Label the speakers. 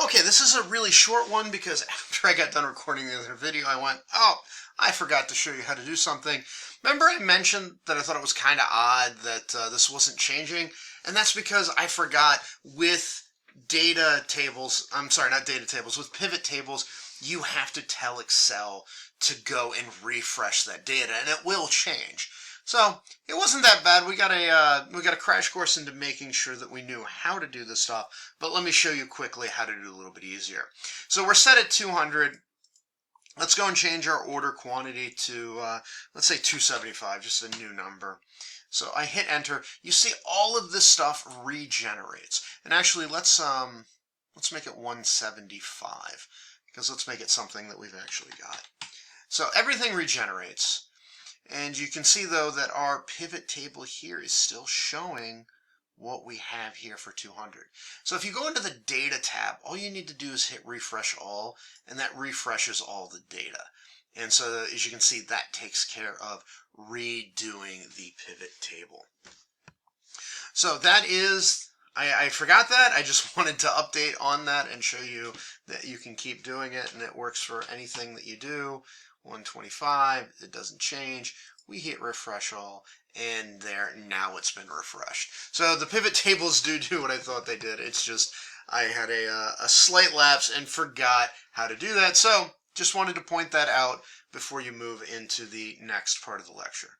Speaker 1: Okay, this is a really short one because after I got done recording the other video, I went, oh, I forgot to show you how to do something. Remember I mentioned that I thought it was kind of odd that this wasn't changing? And that's because I forgot with data tables, I'm sorry, not data tables, with pivot tables, you have to tell Excel to go and refresh that data, and it will change. So it wasn't that bad. We got a crash course into making sure that we knew how to do this stuff. But let me show you quickly how to do it a little bit easier. So we're set at 200. Let's go and change our order quantity to let's say 275, just a new number. So I hit enter. You see all of this stuff regenerates. And actually, let's make it 175 because let's make it something that we've actually got. So everything regenerates. And you can see, though, that our pivot table here is still showing what we have here for 200. So if you go into the Data tab, all you need to do is hit Refresh All, and that refreshes all the data. And so, as you can see, that takes care of redoing the pivot table. So that is, I forgot that. I just wanted to update on that and show you that you can keep doing it, and it works for anything that you do. 125, it doesn't change. We hit refresh all, and there, now it's been refreshed. So the pivot tables do what I thought they did. It's just I had a slight lapse and forgot how to do that. So just wanted to point that out before you move into the next part of the lecture.